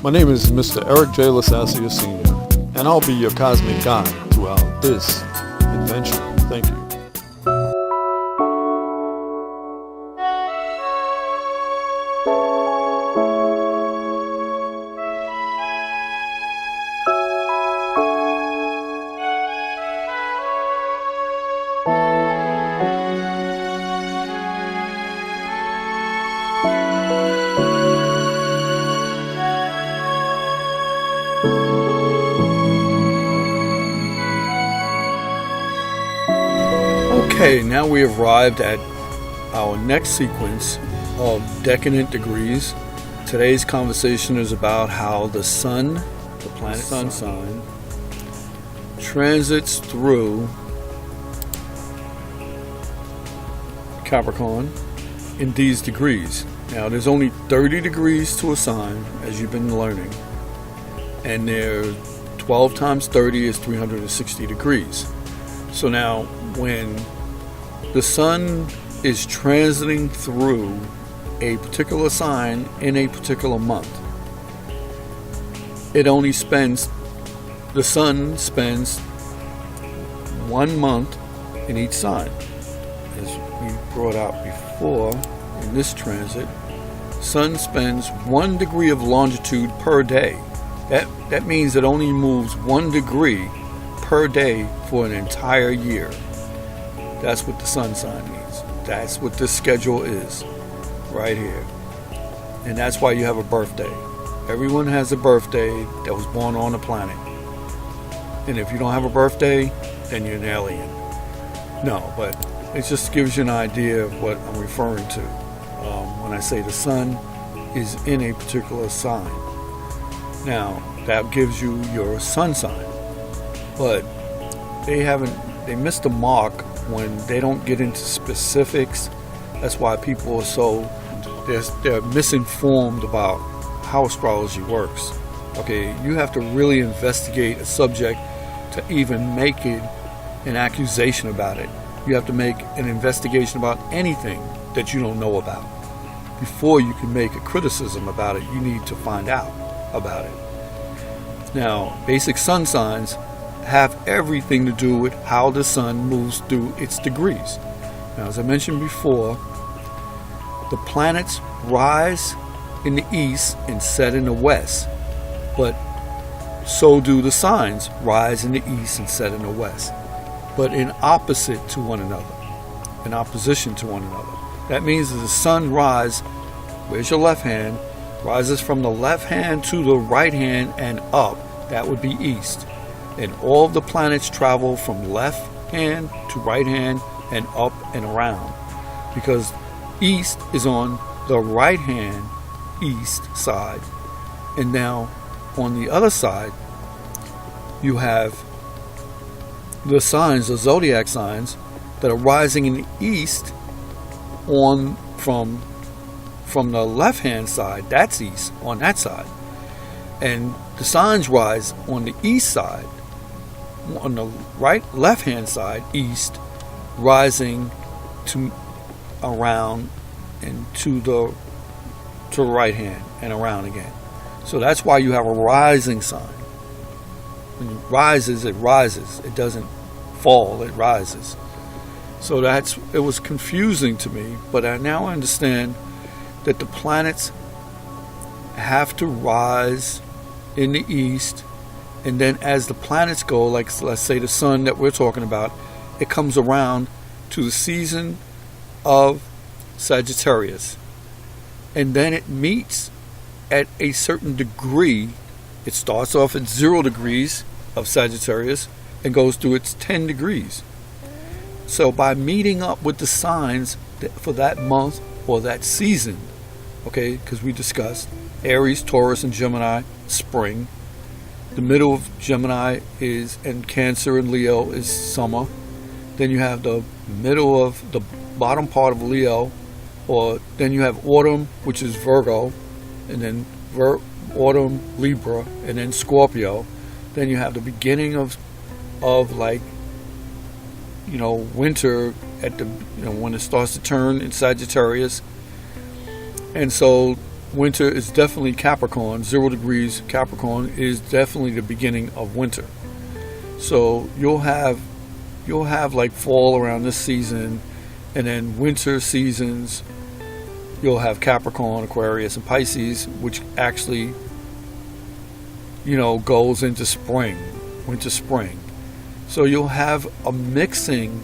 My name is Mr. Eric J. LESASSIER Sr., and I'll be your cosmic guide throughout this adventure. Thank you. Okay, now we have arrived at our next sequence of decadent degrees. Today's conversation is about how the sun, the planet sun sign, transits through Capricorn in these degrees. Now, there's only 30 degrees to a sign, as you've been learning, and there 12 times 30 is 360 degrees. So now, when the sun is transiting through a particular sign in a particular month, the sun spends 1 month in each sign. As we brought out before, in this transit, sun spends 1 degree of longitude per day. That means it only moves 1 degree per day for an entire year. That's what the sun sign means. That's what this schedule is right here. And that's why you have a birthday. Everyone has a birthday that was born on the planet. And if you don't have a birthday, then you're an alien. No, but it just gives you an idea of what I'm referring to when I say the sun is in a particular sign. Now, that gives you your sun sign. But they missed the mark when they don't get into specifics. That's why people are they're misinformed about how astrology works. Okay, you have to really investigate a subject to even make it an accusation about it. You have to make an investigation about anything that you don't know about. Before you can make a criticism about it, you need to find out about it. Now, basic sun signs have everything to do with how the sun moves through its degrees. Now, as I mentioned before, the planets rise in the east and set in the west, but so do the signs rise in the east and set in the west, but in opposition to one another. That means that the sun where's your left hand, rises from the left hand to the right hand and up. That would be east. And all of the planets travel from left hand to right hand and up and around, because east is on the right hand east side. And now on the other side, you have the signs, the zodiac signs, that are rising in the east from the left hand side. That's east on that side. And the signs rise on the east side, on the left hand side, east, rising to around and to the right hand and around again. So that's why you have a rising sign. When it rises, it doesn't fall, it rises. So it was confusing to me, but I now understand that the planets have to rise in the east. And then as the planets go, like let's say the sun that we're talking about, it comes around to the season of Sagittarius. And then it meets at a certain degree. It starts off at 0 degrees of Sagittarius and goes through its 10 degrees. So by meeting up with the signs for that month or that season, okay, because we discussed Aries, Taurus, and Gemini, spring. The middle of Gemini and Cancer and Leo is summer. Then you have the middle of the bottom part of Leo, or then you have autumn, which is Virgo, and then autumn, Libra, and then Scorpio. Then you have the beginning of winter at the when it starts to turn in Sagittarius. And so winter is definitely Capricorn. 0 degrees Capricorn is definitely the beginning of winter. So you'll have like fall around this season, and then winter seasons you'll have Capricorn, Aquarius, and Pisces, which actually, you know, goes into spring, winter, spring. So you'll have a mixing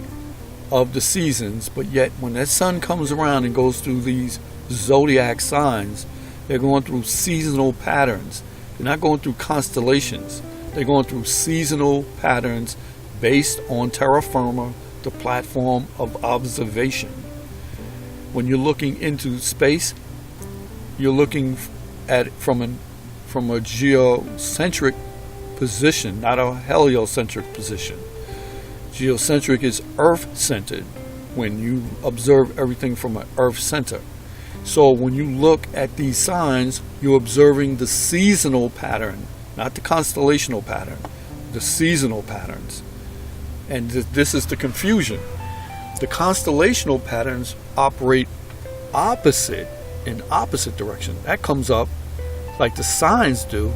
of the seasons, but yet when that sun comes around and goes through these zodiac signs, they're going through seasonal patterns. They're not going through constellations. They're going through seasonal patterns based on terra firma, the platform of observation. When you're looking into space, you're looking at it from a geocentric position, not a heliocentric position. Geocentric is earth-centered, when you observe everything from an earth center. So when you look at these signs, you're observing the seasonal pattern, not the constellational pattern, the seasonal patterns. And this is the confusion. The constellational patterns operate in opposite direction. That comes up like the signs do,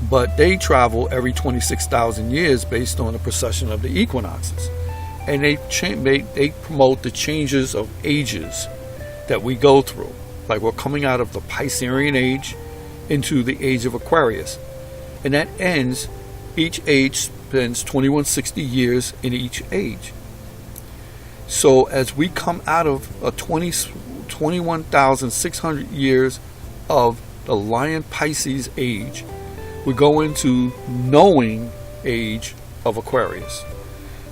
but they travel every 26,000 years based on the precession of the equinoxes. And they promote the changes of ages that we go through. Like we're coming out of the Piscean age into the age of Aquarius. And that ends, each age spends 2160 years in each age. So as we come out of a 21,600 years of the Lion Pisces age, we go into knowing age of Aquarius.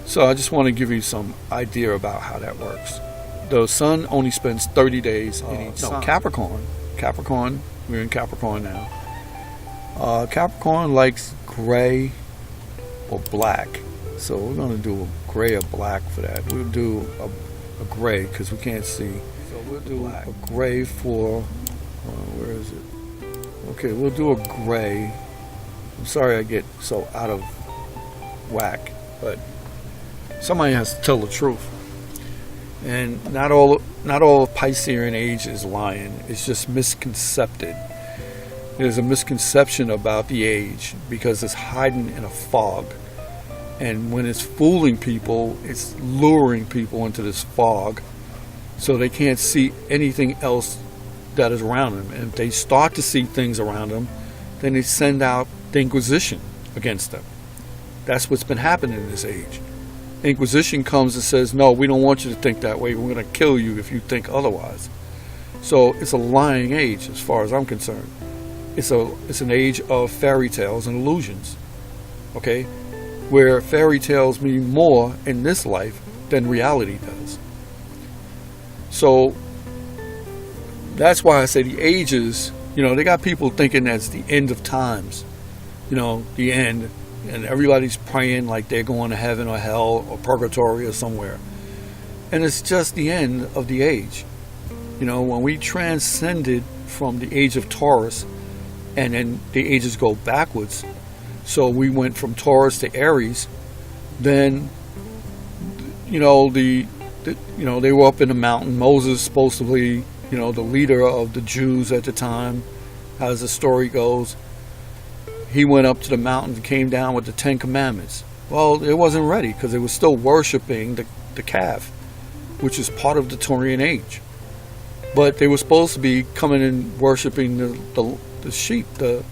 So I just want to give you some idea about how that works. The sun only spends 30 days in each sign. Capricorn, we're in Capricorn now. Capricorn likes gray or black. So we're going to do a gray or black for that. We'll do a gray because we can't see. So we'll do a gray for, where is it? Okay, we'll do a gray. I'm sorry I get so out of whack, but somebody has to tell the truth. And not all of Piscean age is lion. It's just misconcepted. There's a misconception about the age because it's hiding in a fog. And when it's fooling people, it's luring people into this fog so they can't see anything else that is around them. And if they start to see things around them, then they send out the Inquisition against them. That's what's been happening in this age. Inquisition comes and says, no, we don't want you to think that way. We're going to kill you if you think otherwise. So it's a lying age as far as I'm concerned. It's an age of fairy tales and illusions. Okay? Where fairy tales mean more in this life than reality does. So that's why I say the ages, they got people thinking that's the end of times. The end. And everybody's praying like they're going to heaven or hell or purgatory or somewhere. And it's just the end of the age. When we transcended from the age of Taurus, and then the ages go backwards. So we went from Taurus to Aries. Then, they were up in the mountain. Moses supposedly, the leader of the Jews at the time, as the story goes. He went up to the mountain and came down with the 10 Commandments. Well, it wasn't ready because it was still worshiping the calf, which is part of the Taurian age. But they were supposed to be coming and worshiping the sheep, the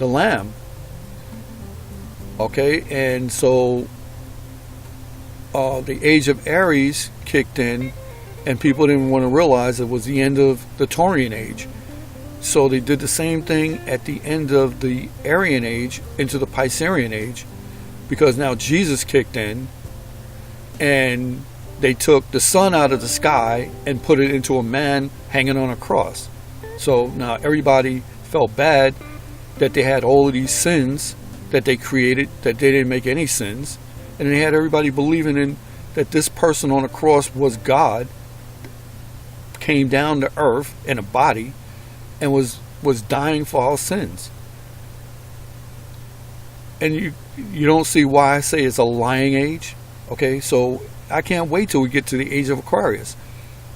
lamb. Okay, and so the age of Aries kicked in, and people didn't want to realize it was the end of the Taurian age. So they did the same thing at the end of the Aryan age into the Piscean age, because now Jesus kicked in, and they took the sun out of the sky and put it into a man hanging on a cross. So now everybody felt bad that they had all of these sins that they created, that they didn't make any sins, and they had everybody believing in that this person on the cross was God, came down to earth in a body, and was dying for our sins. And you don't see why I say it's a lying age. Okay, so I can't wait till we get to the age of Aquarius,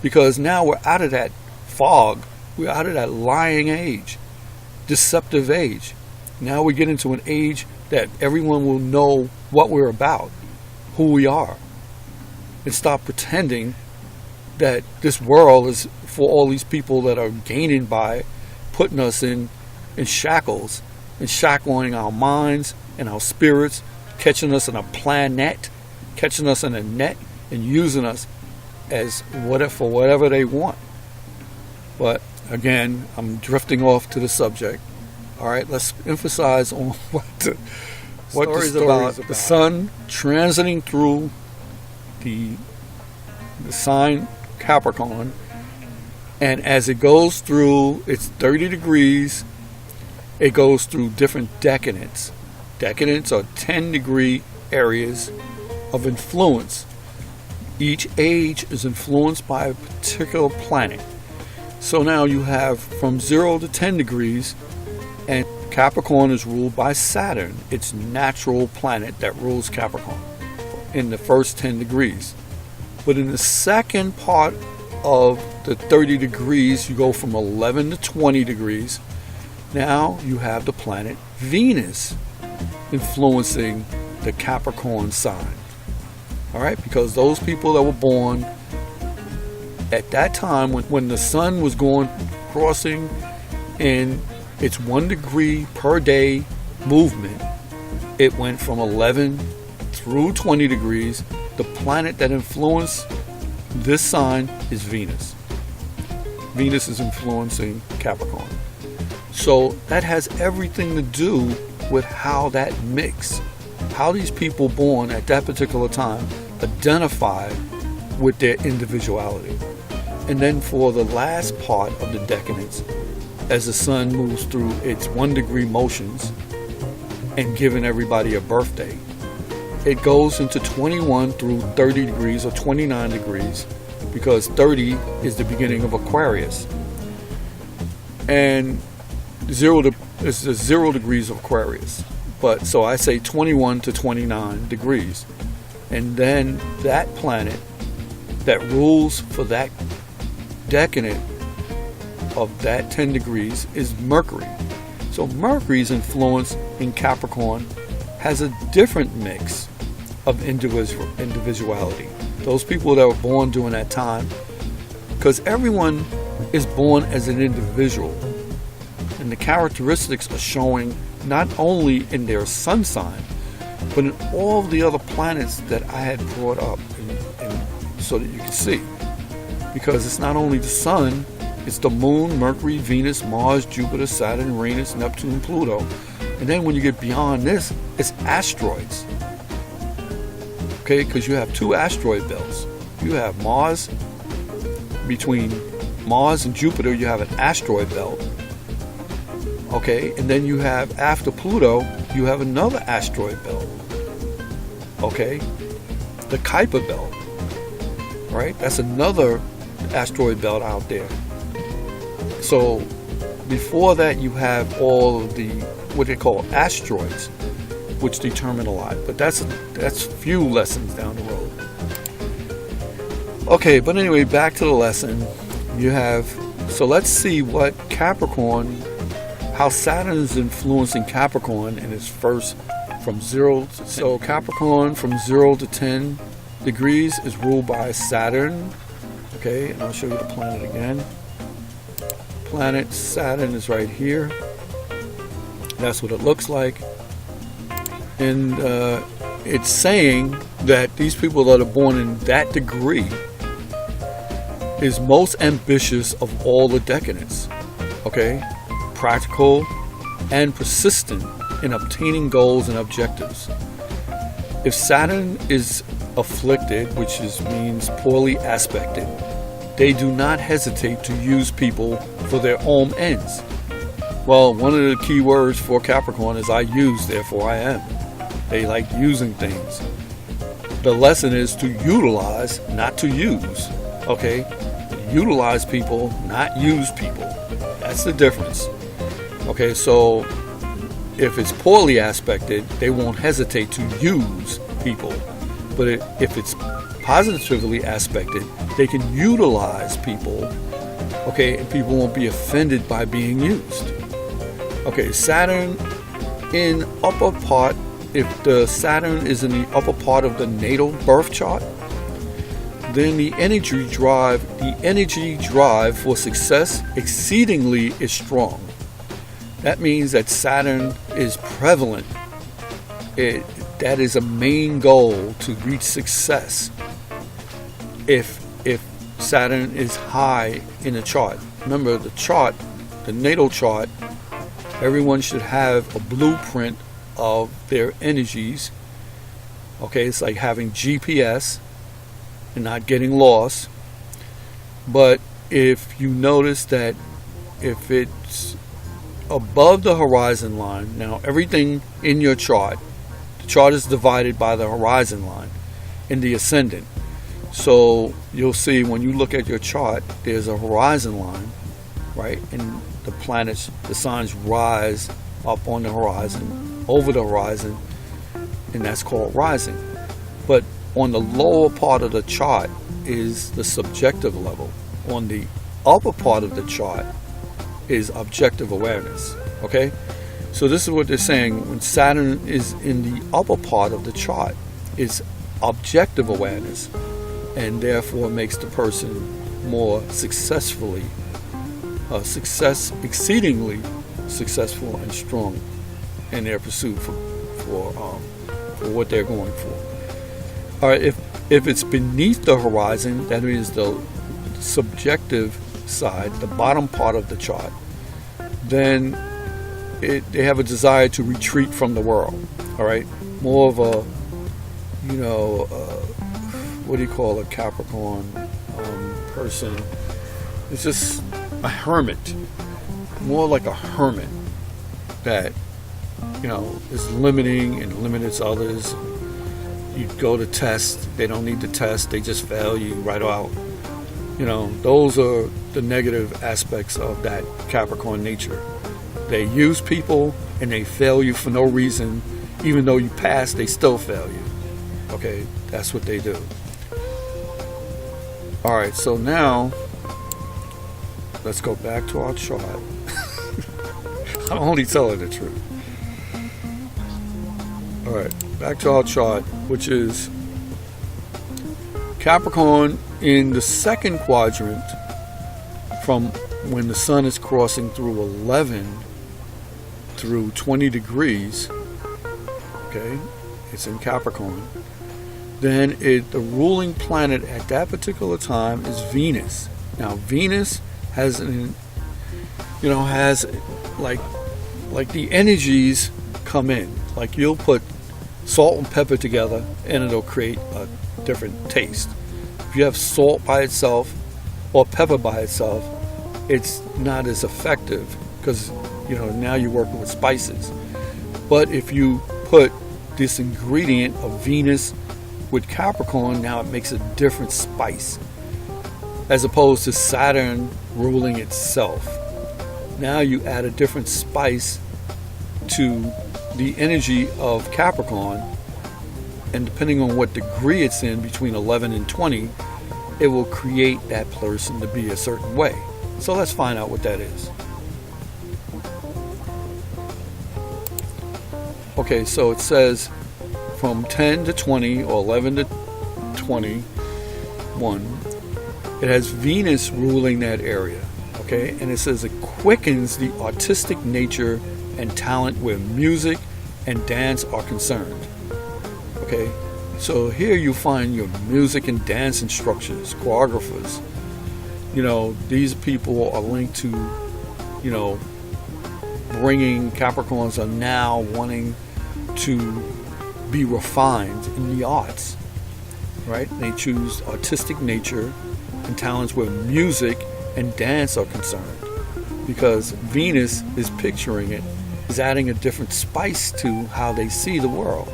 because now we're out of that fog. We're out of that lying age, deceptive age. Now we get into an age that everyone will know what we're about, who we are, and stop pretending that this world is for all these people that are gaining by putting us in shackles and shackling our minds and our spirits, catching us in a planet, catching us in a net, and using us as for whatever they want. But again, I'm drifting off to the subject. All right, let's emphasize on what the story is about. The sun transiting through the sign Capricorn, and as it goes through its 30 degrees, it goes through different decanates. Decanates are 10-degree areas of influence. Each age is influenced by a particular planet. So now you have from 0 to 10 degrees, and Capricorn is ruled by Saturn, its natural planet that rules Capricorn in the first 10 degrees. But in the second part of the 30 degrees, you go from 11 to 20 degrees. Now you have the planet Venus influencing the Capricorn sign. All right, because those people that were born at that time when the sun was crossing in its 1 degree per day movement, it went from 11 through 20 degrees. The planet that influenced this sign is Venus. Venus is influencing Capricorn. So that has everything to do with how that mix, how these people born at that particular time identify with their individuality. And then for the last part of the decanates, as the sun moves through its 1 degree motions and giving everybody a birthday, it goes into 21 through 30 degrees or 29 degrees, because 30 is the beginning of Aquarius. And 0 is the 0 degrees of Aquarius. But so I say 21 to 29 degrees. And then that planet that rules for that decanate of that 10 degrees is Mercury. So Mercury's influence in Capricorn has a different mix of individuality. Those people that were born during that time, because everyone is born as an individual, and the characteristics are showing not only in their sun sign, but in all the other planets that I had brought up, and so that you can see. Because it's not only the sun, it's the moon, Mercury, Venus, Mars, Jupiter, Saturn, Uranus, Neptune, Pluto. And then when you get beyond this, it's asteroids. Okay, because you have 2 asteroid belts. You have Mars, between Mars and Jupiter, you have an asteroid belt. Okay, and then you have, after Pluto, you have another asteroid belt. Okay, the Kuiper belt. Right, that's another asteroid belt out there. So before that, you have all of the what they call asteroids, which determine a lot. But that's few lessons down the road. Okay, but anyway, back to the lesson. You have, so let's see what Capricorn, how Saturn is influencing Capricorn in its first from 0 to 10. So Capricorn from 0 to 10 degrees is ruled by Saturn. Okay, and I'll show you the planet again. Planet Saturn is right here. That's what it looks like. And it's saying that these people that are born in that degree is most ambitious of all the decanates. Okay, practical and persistent in obtaining goals and objectives. If Saturn is afflicted, which means poorly aspected, they do not hesitate to use people for their own ends. Well, one of the key words for Capricorn is I use, therefore I am. They like using things. The lesson is to utilize, not to use. Okay? Utilize people, not use people. That's the difference. Okay, so if it's poorly aspected, they won't hesitate to use people. But if it's positively aspected, they can utilize people, Okay, and people won't be offended by being used. Okay, Saturn in upper part, if the Saturn is in the upper part of the natal birth chart, then the energy drive for success exceedingly is strong. That means that Saturn is prevalent. That is a main goal to reach success. If Saturn is high in a chart. Remember the chart, the natal chart, everyone should have a blueprint of their energies. Okay, it's like having GPS and not getting lost. But if you notice that if it's above the horizon line, now everything in your chart, the chart is divided by the horizon line in the ascendant. So you'll see when you look at your chart, there's a horizon line, right? And the planets, the signs rise up on the horizon, over the horizon, and that's called rising. But on the lower part of the chart is the subjective level. On the upper part of the chart is objective awareness. Okay? So this is what they're saying. When Saturn is in the upper part of the chart, it's objective awareness, and therefore makes the person more exceedingly successful and strong in their pursuit for what they're going for. All right, if it's beneath the horizon, that means the subjective side, the bottom part of the chart, then they have a desire to retreat from the world. All right, more of a, what do you call a Capricorn person? It's just a hermit, more like a hermit that is limiting and limits others. You go to test, they don't need to test, they just fail you right out. Those are the negative aspects of that Capricorn nature. They use people and they fail you for no reason. Even though you pass, they still fail you. Okay, that's what they do. Alright, so now let's go back to our chart. I'm only telling the truth. Alright, back to our chart, which is Capricorn in the second quadrant from when the sun is crossing through 11 through 20 degrees. Okay, it's in Capricorn. Then the ruling planet at that particular time is Venus. Now Venus has like the energies come in. Like you'll put salt and pepper together and it'll create a different taste. If you have salt by itself or pepper by itself, it's not as effective because now you're working with spices. But if you put this ingredient of Venus with Capricorn, now it makes a different spice, as opposed to Saturn ruling itself. Now you add a different spice to the energy of Capricorn, and depending on what degree it's in, between 11 and 20, it will create that person to be a certain way. So let's find out what that is. Okay, so it says from 10 to 20 or 11 to 21, it has Venus ruling that area. Okay, and it says it quickens the artistic nature and talent where music and dance are concerned. Okay, so here you find your music and dance instructors, choreographers. These people are linked to, bringing Capricorns are now wanting to be refined in the arts, right? They choose artistic nature and talents where music and dance are concerned, because Venus is picturing it, is adding a different spice to how they see the world.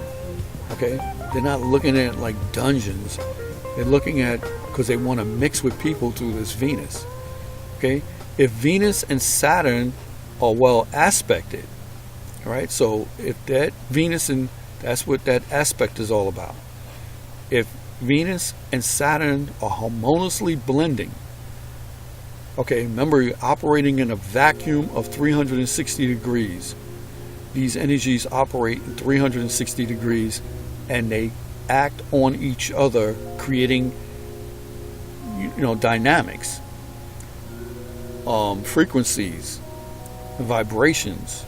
Okay, they're not looking at it like dungeons. They're looking at, because they want to mix with people through this Venus. Okay, if Venus and Saturn are well aspected, all right, so if that Venus, and that's what that aspect is all about. If Venus and Saturn are harmoniously blending, Okay, remember, you're operating in a vacuum of 360 degrees. These energies operate in 360 degrees, and they act on each other, creating, dynamics, frequencies, and vibrations.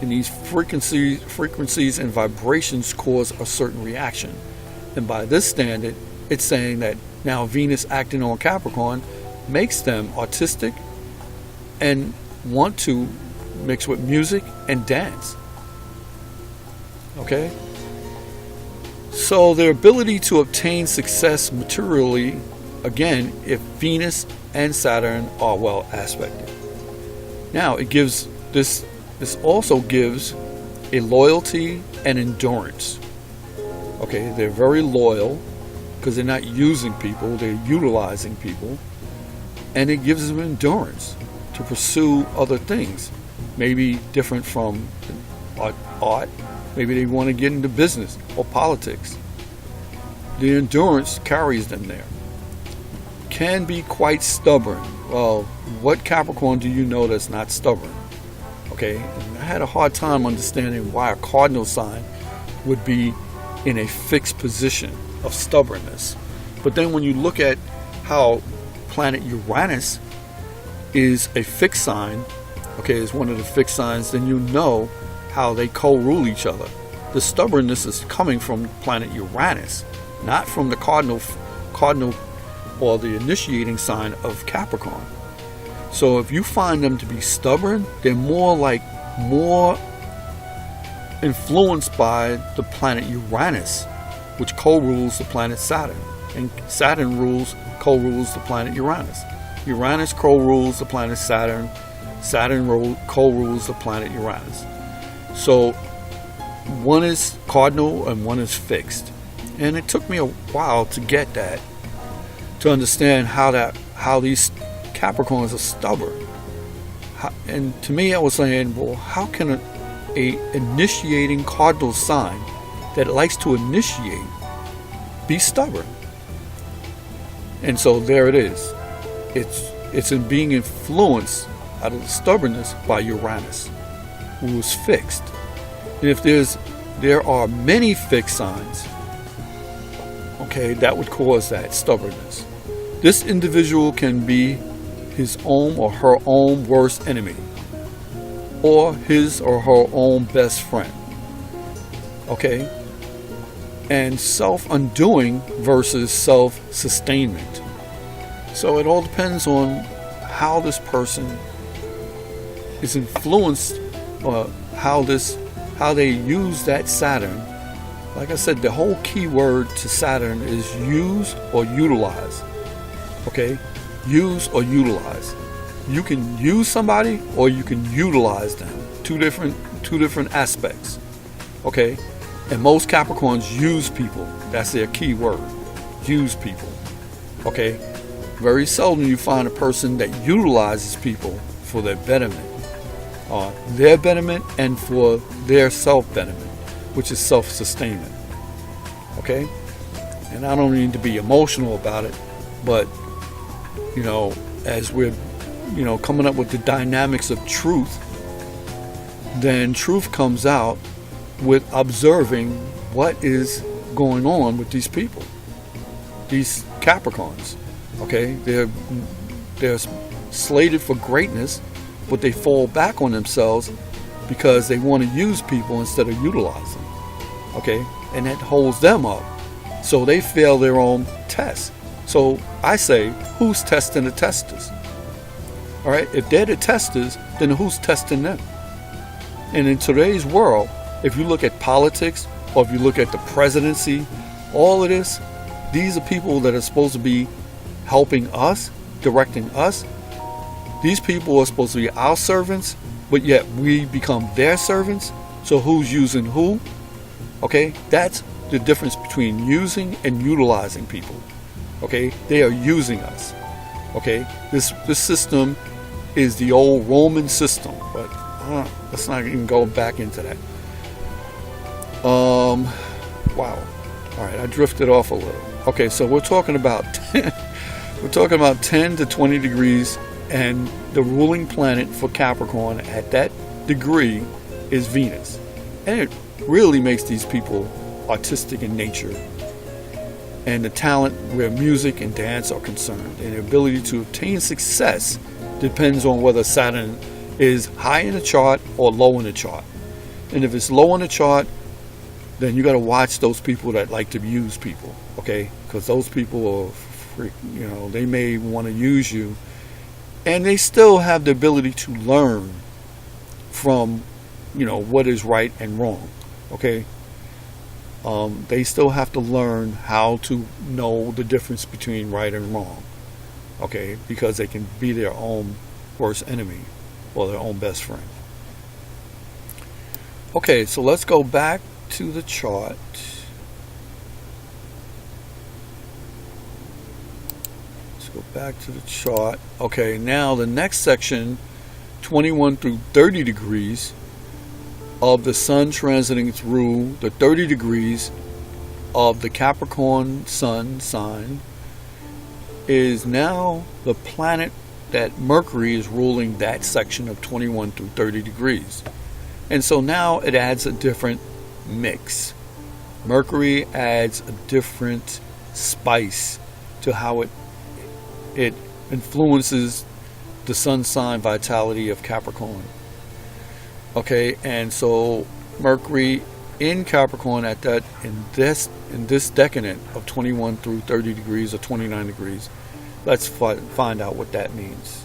And these frequencies and vibrations cause a certain reaction. And by this standard, it's saying that now Venus acting on Capricorn makes them artistic and want to mix with music and dance. Okay? So their ability to obtain success materially, again, if Venus and Saturn are well aspected. Now, it gives this also gives a loyalty and endurance. Okay, they're very loyal because they're not using people, they're utilizing people. And it gives them endurance to pursue other things, maybe different from art. Maybe they want to get into business or politics. The endurance carries them there. Can be quite stubborn. Well, what Capricorn do you know that's not stubborn? Okay, and I had a hard time understanding why a cardinal sign would be in a fixed position of stubbornness. But then when you look at how planet Uranus is a fixed sign, okay, is one of the fixed signs, then you know how they co-rule each other. The stubbornness is coming from planet Uranus, not from the cardinal or the initiating sign of Capricorn. So if you find them to be stubborn, they're more influenced by the planet Uranus, which co-rules the planet Saturn. And Saturn co-rules the planet Uranus. Uranus co-rules the planet Saturn. Saturn co-rules the planet Uranus. So one is cardinal and one is fixed. And it took me a while to get that, to understand how these Capricorns are stubborn. And to me, I was saying, well, how can a initiating cardinal sign that likes to initiate be stubborn? And so there it is. It's in being influenced out of the stubbornness by Uranus, who is fixed. And if there are many fixed signs, okay, that would cause that stubbornness. This individual can be his own or her own worst enemy, or his or her own best friend. Okay? And self-undoing versus self-sustainment. So it all depends on how this person is influenced, or how they use that Saturn. Like I said, the whole key word to Saturn is use or utilize. Okay? Use or utilize. You can use somebody or you can utilize them. Two different aspects. Okay? And most Capricorns use people. That's their key word. Use people. Okay? Very seldom you find a person that utilizes people for their betterment. Their betterment and for their self-betterment, which is self-sustainment. Okay? And I don't need to be emotional about it, but as we're coming up with the dynamics of truth, then truth comes out with observing what is going on with these people, these Capricorns. Okay, they're slated for greatness, but they fall back on themselves because they want to use people instead of utilize them. Okay, and that holds them up, so they fail their own tests. So I say, who's testing the testers? All right, if they're the testers, then who's testing them? And in today's world, if you look at politics, or if you look at the presidency, all of this, these are people that are supposed to be helping us, directing us. These people are supposed to be our servants, but yet we become their servants. So who's using who? Okay, that's the difference between using and utilizing people. Okay, they are using us. Okay, this system is the old Roman system, but let's not even go back into that. Wow. All right, I drifted off a little. Okay, so we're talking about 10 to 20 degrees And the ruling planet for Capricorn at that degree is Venus. And it really makes these people artistic in nature. And the talent where music and dance are concerned. And the ability to obtain success depends on whether Saturn is high in the chart or low in the chart. And if it's low in the chart, then you got to watch those people that like to use people, okay? Because those people are, you know, they may want to use you, and they still have the ability to learn from, you know, what is right and wrong, okay? They still have to learn how to know the difference between right and wrong, okay? Because they can be their own worst enemy or their own best friend. Okay, so let's go back to the chart. Let's go back to the chart. Okay, now the next section, 21 through 30 degrees of the sun transiting through the 30 degrees of the Capricorn sun sign, is now the planet that Mercury is ruling that section of 21 through 30 degrees. And so now it adds a different mix. Mercury adds a different spice to how it influences the sun sign vitality of Capricorn. Okay, and so Mercury in Capricorn at that in this decanate of 21 through 30 degrees or 29 degrees. Let's find out what that means.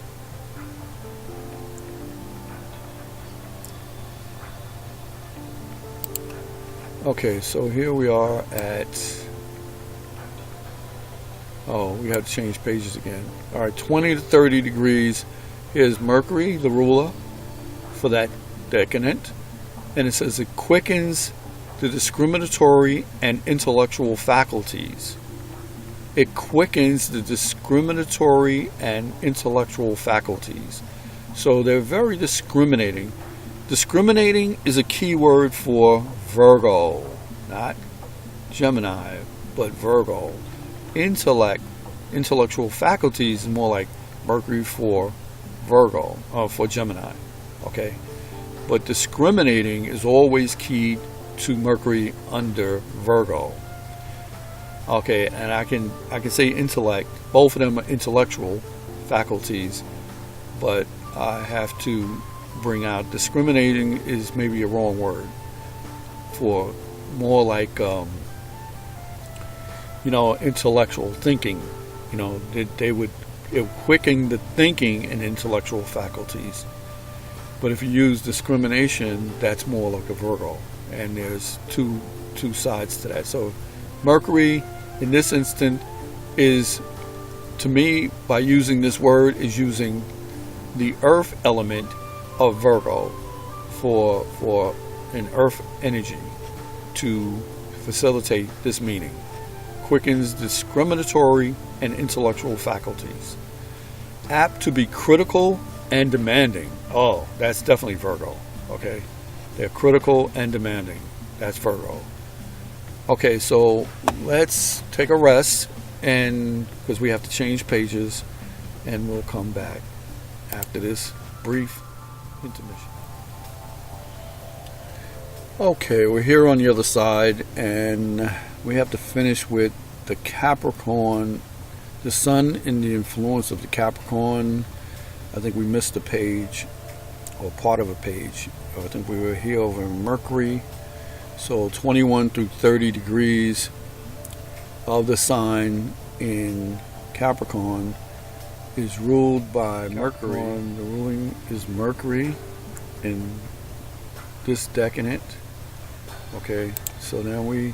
Okay, so here we are at, oh, we have to change pages again. All right, 20 to 30 degrees. Here's Mercury, the ruler for that decanate. And it says it quickens the discriminatory and intellectual faculties. It quickens the discriminatory and intellectual faculties. So they're very discriminating. Discriminating is a key word for Virgo, not Gemini, but Virgo. Intellectual faculties is more like Mercury for Virgo, for Gemini, okay? But discriminating is always key to Mercury under Virgo. Okay, and I can say intellect. Both of them are intellectual faculties, but I have to bring out discriminating is maybe a wrong word for more like you know, intellectual thinking. You know, it would quicken the thinking and intellectual faculties. But if you use discrimination, that's more like a Virgo, and there's two sides to that. So Mercury in this instant is, to me, by using this word, is using the earth element of Virgo for an earth energy to facilitate this meaning. Quickens discriminatory and intellectual faculties. Apt to be critical and demanding. Oh, that's definitely Virgo. Okay, they're critical and demanding. That's Virgo. Okay, so let's take a rest, and because we have to change pages, and we'll come back after this brief intermission. Okay, we're here on the other side, and we have to finish with the Capricorn, the sun in the influence of the Capricorn. I think we missed a page, or part of a page. I think we were here over Mercury. So 21 through 30 degrees of the sign in Capricorn is ruled by Mercury. The ruling is Mercury in this decanate. Okay, so now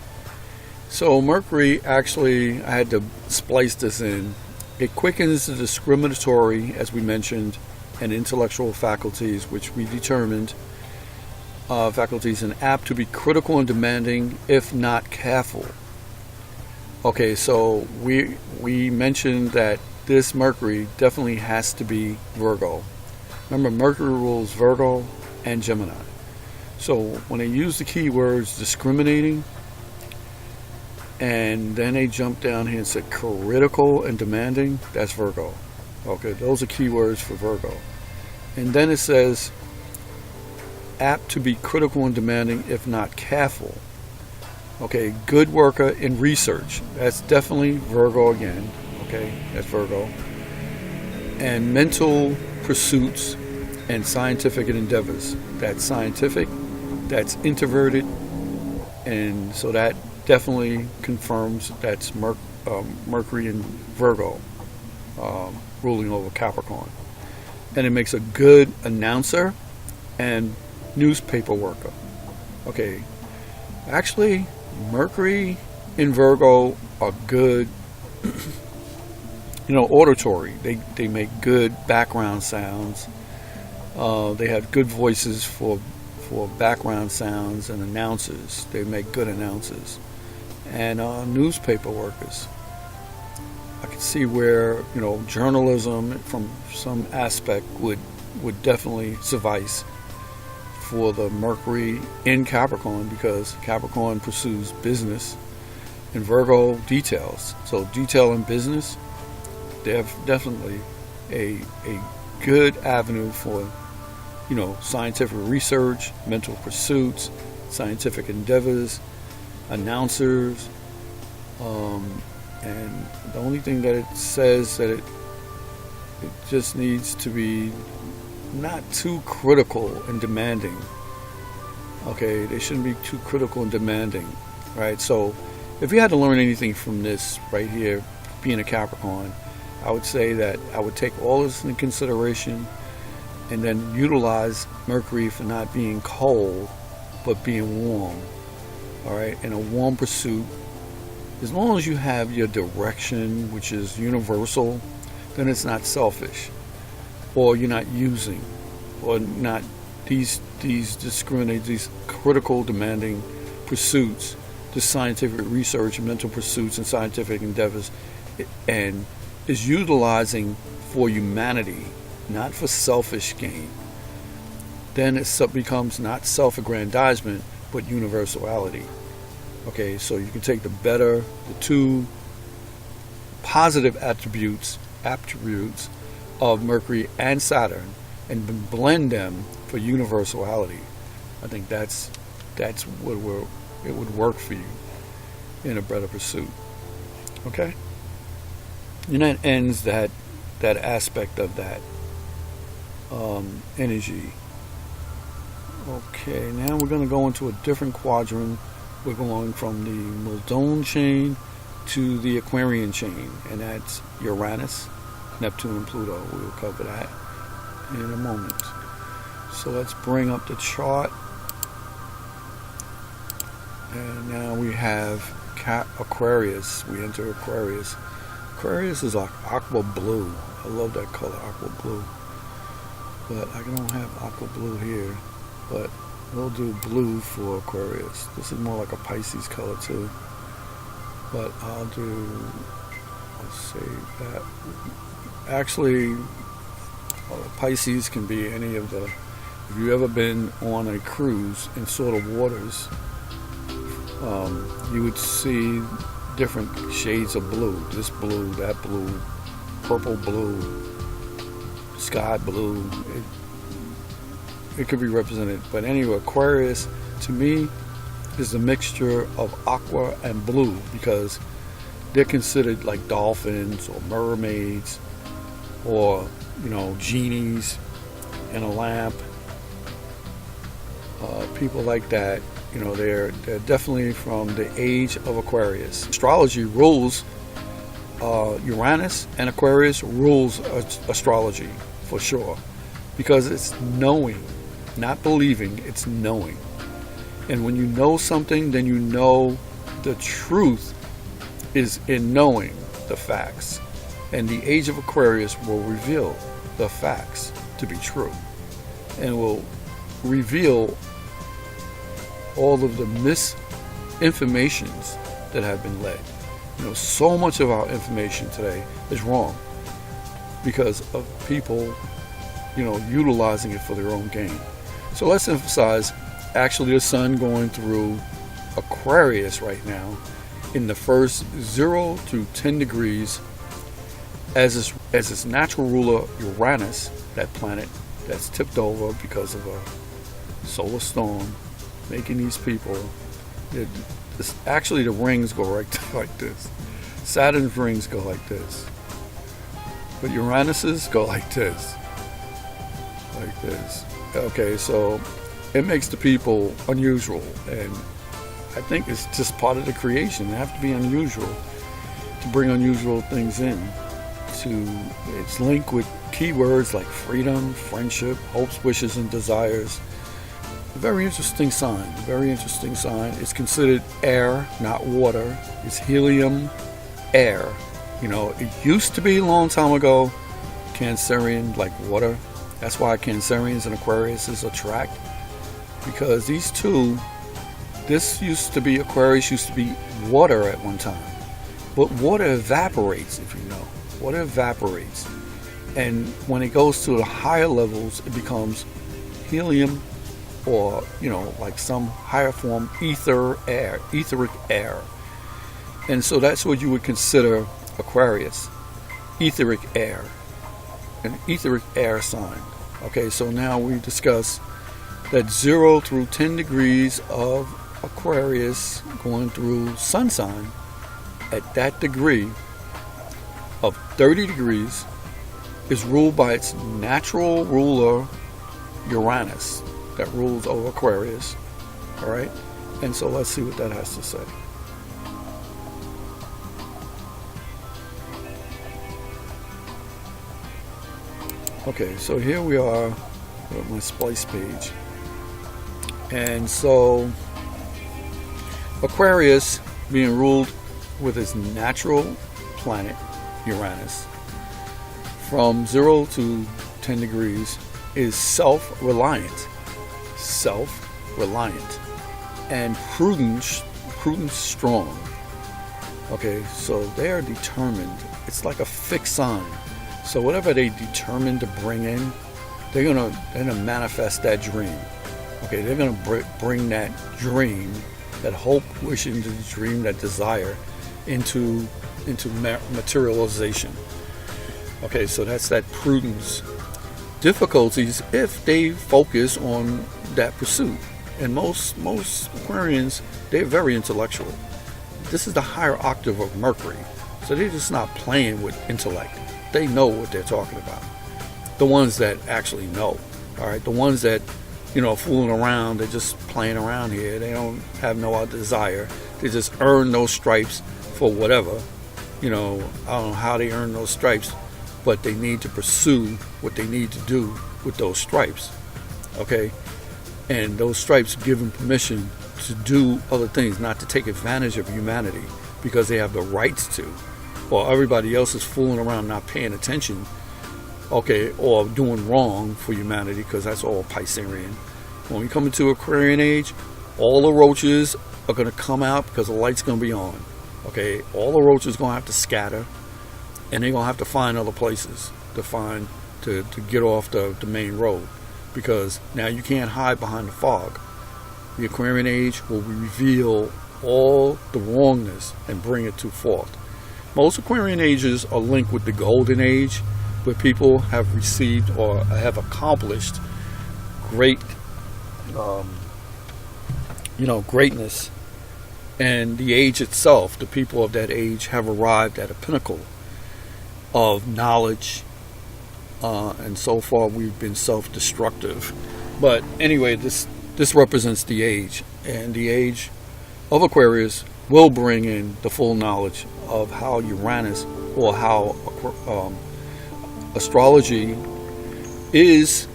so Mercury, actually, I had to splice this in. It quickens the discriminatory, as we mentioned, and intellectual faculties, which we determined, faculties, and apt to be critical and demanding if not careful. Okay, so we mentioned that this Mercury definitely has to be Virgo. Remember, Mercury rules Virgo and Gemini. So when they use the keywords discriminating, and then they jump down here and say critical and demanding, that's Virgo. Okay, those are keywords for Virgo. And then it says, apt to be critical and demanding if not careful. Okay, good worker in research. That's definitely Virgo again. Okay, that's Virgo. And mental pursuits and scientific endeavors. That's scientific, that's introverted, and so that definitely confirms that's Mercury in Virgo, ruling over Capricorn. And it makes a good announcer and newspaper worker. Okay, actually, Mercury in Virgo are good, auditory. They make good background sounds. They have good voices for background sounds and announcers. They make good announcers. And newspaper workers. I can see where, journalism from some aspect would definitely suffice for the Mercury in Capricorn, because Capricorn pursues business and Virgo details. So detail and business, they have definitely a good avenue for scientific research, mental pursuits, scientific endeavors, announcers, and the only thing that it says that it just needs to be not too critical and demanding. Okay, they shouldn't be too critical and demanding, right? So if you had to learn anything from this right here, being a Capricorn, I would say that I would take all this into consideration and then utilize Mercury for not being cold but being warm. All right, in a warm pursuit, as long as you have your direction, which is universal, then it's not selfish, or you're not using, or not these critical, demanding pursuits, the scientific research, mental pursuits, and scientific endeavors, and is utilizing for humanity, not for selfish gain. Then it becomes not self-aggrandizement, but universality. Okay, so you can take the two positive attributes of Mercury and Saturn and blend them for universality. I think that's what it would work for you in a better pursuit. Okay, and that ends that aspect of that energy. Okay, now we're going to go into a different quadrant. We're going from the Muldoon chain to the Aquarian chain, and that's Uranus, Neptune, and Pluto. We'll cover that in a moment. So let's bring up the chart. And now we have Aquarius. We enter Aquarius. Aquarius is like aqua blue. I love that color, aqua blue. But I don't have aqua blue here. But we'll do blue for Aquarius. This is more like a Pisces color too. But let's save that. Actually, Pisces can be any of the, if you've ever been on a cruise in sort of waters, you would see different shades of blue. This blue, that blue, purple blue, sky blue. It could be represented. But anyway, Aquarius, to me, is a mixture of aqua and blue, because they're considered like dolphins or mermaids or, genies in a lamp. People like that, they're definitely from the age of Aquarius. Astrology rules, Uranus and Aquarius rules astrology for sure, because it's knowing, not believing, it's knowing. And when you know something, then you know the truth is in knowing the facts. And the age of Aquarius will reveal the facts to be true, and will reveal all of the misinformations that have been led. So much of our information today is wrong because of people, utilizing it for their own gain. So let's emphasize, actually, the sun going through Aquarius right now in the first 0 to 10 degrees as its natural ruler, Uranus, that planet that's tipped over because of a solar storm, making these people. Actually, the rings go right like this. Saturn's rings go like this, but Uranus's go like this, like this. Okay, so it makes the people unusual, and I think it's just part of the creation. They have to be unusual to bring unusual things in. It's linked with keywords like freedom, friendship, hopes, wishes, and desires. A very interesting sign. Very interesting sign. It's considered air, not water. It's helium, air. You know, it used to be a long time ago Cancerian, like water. That's why Cancerians and Aquariuses attract, because these two, this used to be, Aquarius used to be water at one time, but water evaporates, if you know. Water evaporates, and when it goes to the higher levels, it becomes helium, or, you know, like some higher form etheric air. And so that's what you would consider Aquarius, etheric air, an etheric air sign. Okay, so now we discuss that 0 through 10 degrees of Aquarius going through sun sign. At that degree of 30 degrees is ruled by its natural ruler, Uranus, that rules over Aquarius. All right, and so let's see what that has to say. Okay, so here we are with my splice page, and so Aquarius, being ruled with its natural planet Uranus, from 0 to 10 degrees, is self-reliant, and prudence strong. Okay, so they are determined. It's like a fixed sign. So whatever they determine to bring in, they're gonna manifest that dream. Okay, they're gonna bring that dream, that hope, wishing, the dream, that desire, into materialization. Okay, so that's that prudence. Difficulties if they focus on that pursuit. And most Aquarians, they're very intellectual. This is the higher octave of Mercury, so they're just not playing with intellect. They know what they're talking about. The ones that actually know, all right. The ones that, you know, fooling around, they're just playing around here. They don't have no other desire. They just earn those stripes for whatever. You know, I don't know how they earn those stripes, but they need to pursue what they need to do with those stripes. Okay, and those stripes give them permission to do other things, not to take advantage of humanity because they have the rights to. Or everybody else is fooling around, not paying attention, okay, or doing wrong for humanity, because that's all Piscean. When we come into Aquarian age, all the roaches are going to come out because the light's going to be on. Okay, all the roaches are going to have to scatter, and they're going to have to find other places to get off the main road, because now you can't hide behind the fog. The Aquarian age will reveal all the wrongness and bring it to forth. Most Aquarian ages are linked with the Golden Age, where people have received or have accomplished great, greatness. And the age itself, the people of that age have arrived at a pinnacle of knowledge, and so far we've been self-destructive. But anyway, this represents the age, and the age of Aquarius will bring in the full knowledge of how Uranus, or how astrology is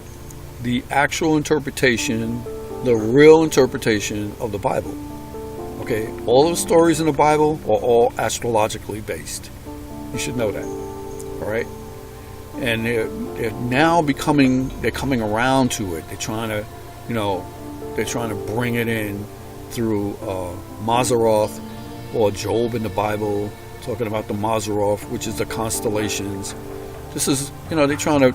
the actual interpretation, the real interpretation of the Bible. Okay, all of the stories in the Bible are all astrologically based. You should know that. All right, and they're now coming around to it. They're trying to bring it in through Mazzaroth, or Job in the Bible, talking about the Mazzaroth, which is the constellations. This is, they're trying to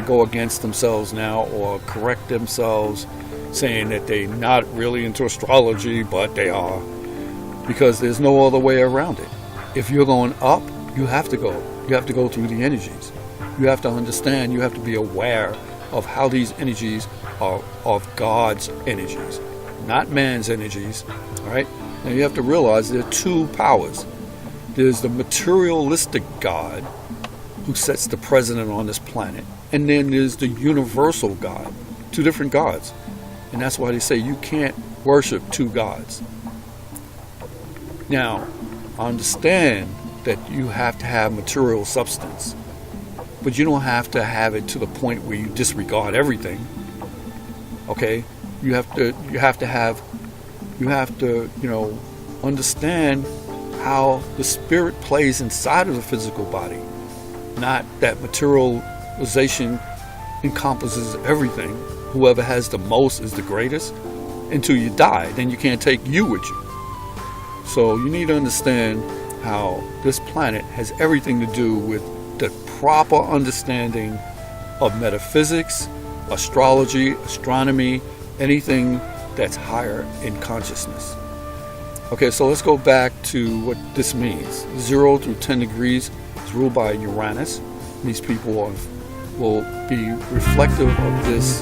go against themselves now, or correct themselves, saying that they're not really into astrology, but they are, because there's no other way around it. If you're going up, you have to go. You have to go through the energies. You have to understand, you have to be aware of how these energies are of God's energies, not man's energies. All right? Now you have to realize there are two powers. There's the materialistic God who sets the president on this planet, and then there's the universal God, two different gods. And that's why they say you can't worship two gods. Now, I understand that you have to have material substance, but you don't have to have it to the point where you disregard everything. Okay? You have to understand how the spirit plays inside of the physical body. Not that materialization encompasses everything. Whoever has the most is the greatest until you die. Then you can't take you with you. So you need to understand how this planet has everything to do with the proper understanding of metaphysics, astrology, astronomy, anything that's higher in consciousness. Okay, so let's go back to what this means. 0 through 10 degrees is ruled by Uranus. These people will be reflective of this